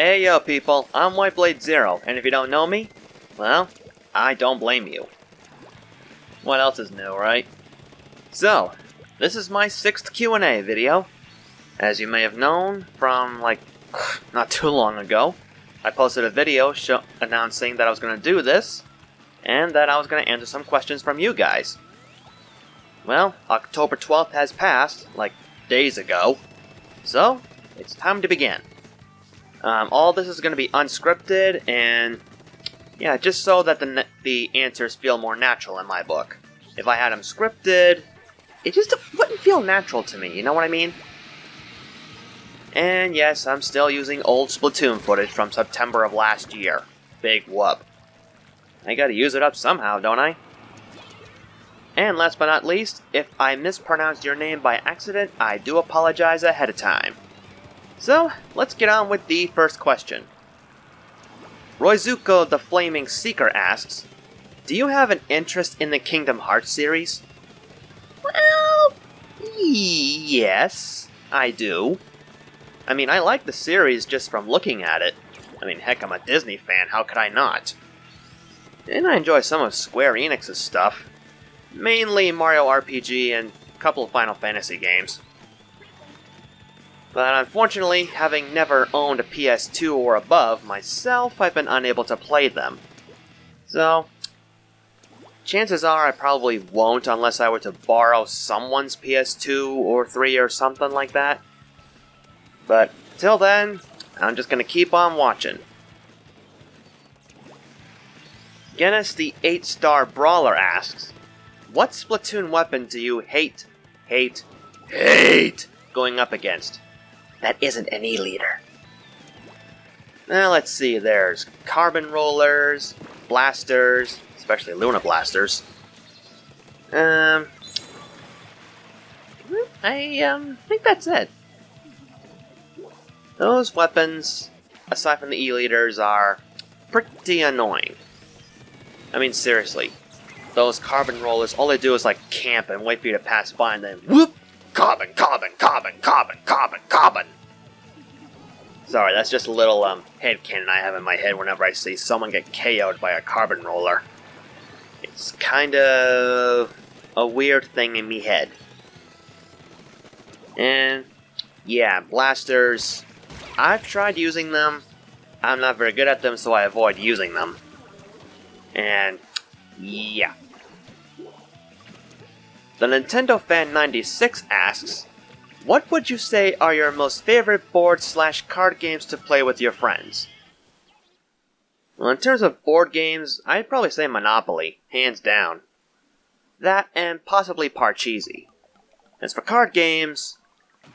Hey yo people, I'm WhiteBladeZero, and if you don't know me, well, I don't blame you. What else is new, right? So, this is my 6th Q&A video. As you may have known from, not too long ago, I posted a video announcing that I was going to do this, and that I was going to answer some questions from you guys. Well, October 12th has passed, days ago, so it's time to begin. All this is going to be unscripted, and yeah, just so that the answers feel more natural in my book. If I had them scripted, it just wouldn't feel natural to me, you know what I mean? And yes, I'm still using old Splatoon footage from September of last year. Big whoop. I gotta use it up somehow, don't I? And last but not least, if I mispronounced your name by accident, I do apologize ahead of time. So, let's get on with the first question. Roizuko the Flaming Seeker asks, do you have an interest in the Kingdom Hearts series? Well, yes, I do. I mean, I like the series just from looking at it. I mean, heck, I'm a Disney fan, how could I not? And I enjoy some of Square Enix's stuff. Mainly Mario RPG and a couple of Final Fantasy games. But unfortunately, having never owned a PS2 or above myself, I've been unable to play them. So, chances are I probably won't unless I were to borrow someone's PS2 or 3 or something like that. But till then, I'm just gonna keep on watching. Guinness the 8-star Brawler asks, what Splatoon weapon do you hate going up against? That isn't an E-liter. Now let's see, there's carbon rollers, blasters, especially Luna blasters. I think that's it. Those weapons, aside from the E-liters, are pretty annoying. I mean, seriously. Those carbon rollers, all they do is camp and wait for you to pass by and then whoop! Carbon! Sorry, that's just a little headcanon I have in my head whenever I see someone get KO'd by a carbon roller. It's kind of a weird thing in me head. And yeah, blasters. I've tried using them. I'm not very good at them, so I avoid using them. And yeah. The Nintendo Fan 96 asks, what would you say are your most favorite board/card games to play with your friends? Well, in terms of board games, I'd probably say Monopoly, hands down. That and possibly Parcheesi. As for card games,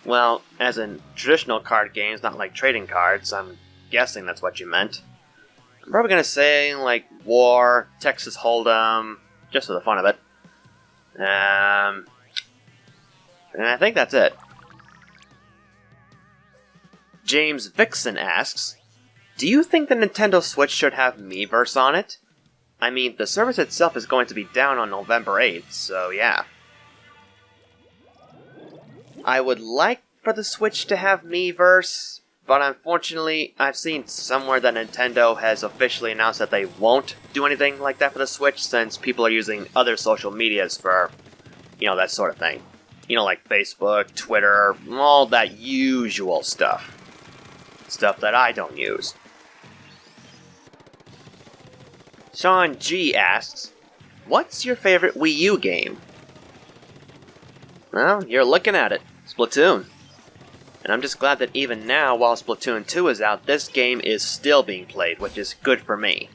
well, as in traditional card games, not like trading cards, I'm guessing that's what you meant. I'm probably gonna say, War, Texas Hold'em, just for the fun of it. And I think that's it. James Vixen asks, do you think the Nintendo Switch should have Miiverse on it? I mean, the service itself is going to be down on November 8th, so yeah. I would like for the Switch to have Miiverse, but unfortunately, I've seen somewhere that Nintendo has officially announced that they won't do anything like that for the Switch since people are using other social medias for, that sort of thing. Like Facebook, Twitter, all that usual stuff. Stuff that I don't use. Sean G asks, what's your favorite Wii U game? Well, you're looking at it. Splatoon. And I'm just glad that even now, while Splatoon 2 is out, this game is still being played, which is good for me.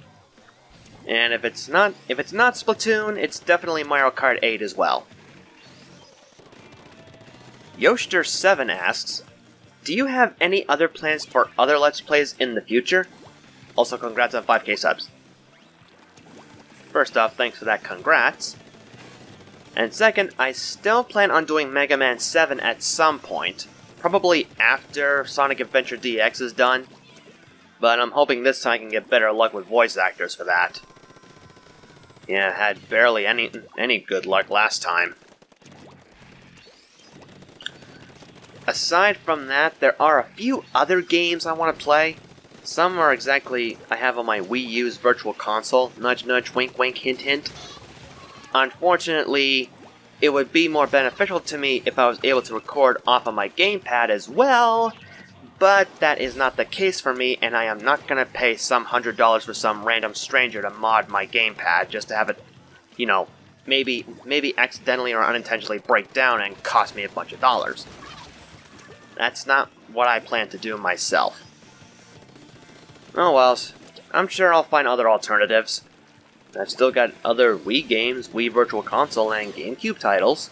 And if it's not Splatoon, it's definitely Mario Kart 8 as well. Yoshter7 asks, do you have any other plans for other Let's Plays in the future? Also, congrats on 5k subs. First off, thanks for that congrats. And second, I still plan on doing Mega Man 7 at some point. Probably after Sonic Adventure DX is done. But I'm hoping this time I can get better luck with voice actors for that. Yeah, I had barely any good luck last time. Aside from that, there are a few other games I want to play. some are exactly I have on my Wii U's Virtual Console, nudge nudge, wink wink, hint hint. Unfortunately, it would be more beneficial to me if I was able to record off of my gamepad as well, but that is not the case for me, and I am not going to pay some $100 for some random stranger to mod my gamepad just to have it, you know, maybe accidentally or unintentionally break down and cost me a bunch of dollars. That's not what I plan to do myself. Oh well, I'm sure I'll find other alternatives. I've still got other Wii games, Wii Virtual Console, and GameCube titles.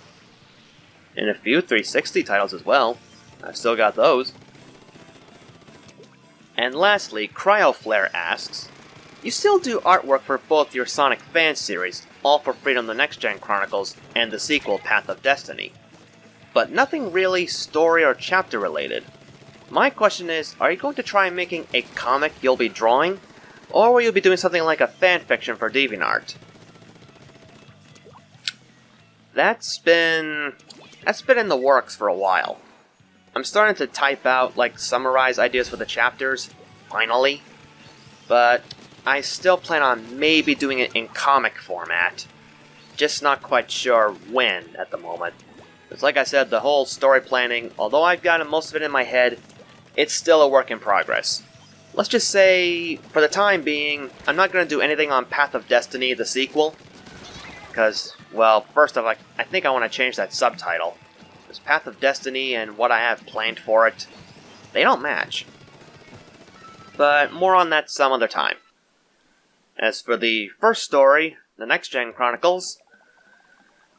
And a few 360 titles as well. I've still got those. And lastly, CryoFlare asks, you still do artwork for both your Sonic fan series, All for Freedom the Next Gen Chronicles, and the sequel Path of Destiny, but nothing really story or chapter related. My question is, are you going to try making a comic you'll be drawing? Or will you be doing something like a fanfiction for DeviantArt? That's been in the works for a while. I'm starting to type out, summarize ideas for the chapters, finally. But I still plan on maybe doing it in comic format. Just not quite sure when at the moment. Because like I said, the whole story planning, although I've gotten most of it in my head, it's still a work in progress. Let's just say, for the time being, I'm not going to do anything on Path of Destiny, the sequel. Because, well, first off, I think I want to change that subtitle. Because Path of Destiny and what I have planned for it, they don't match. But more on that some other time. As for the first story, the Next Gen Chronicles,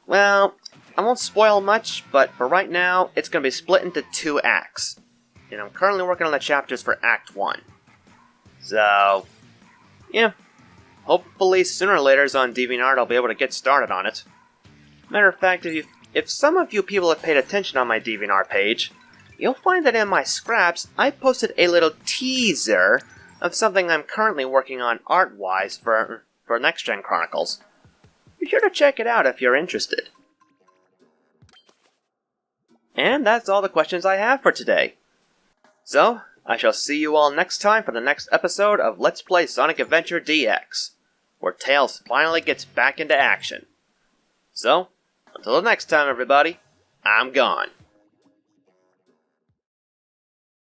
well, I won't spoil much, but for right now, it's going to be split into 2 acts. And I'm currently working on the chapters for Act 1. So, yeah. Hopefully sooner or later on DeviantArt I'll be able to get started on it. Matter of fact, if some of you people have paid attention on my DeviantArt page, you'll find that in my scraps, I posted a little teaser of something I'm currently working on art-wise for Next Gen Chronicles. Be sure to check it out if you're interested. And that's all the questions I have for today. So, I shall see you all next time for the next episode of Let's Play Sonic Adventure DX, where Tails finally gets back into action. So, until the next time everybody, I'm gone.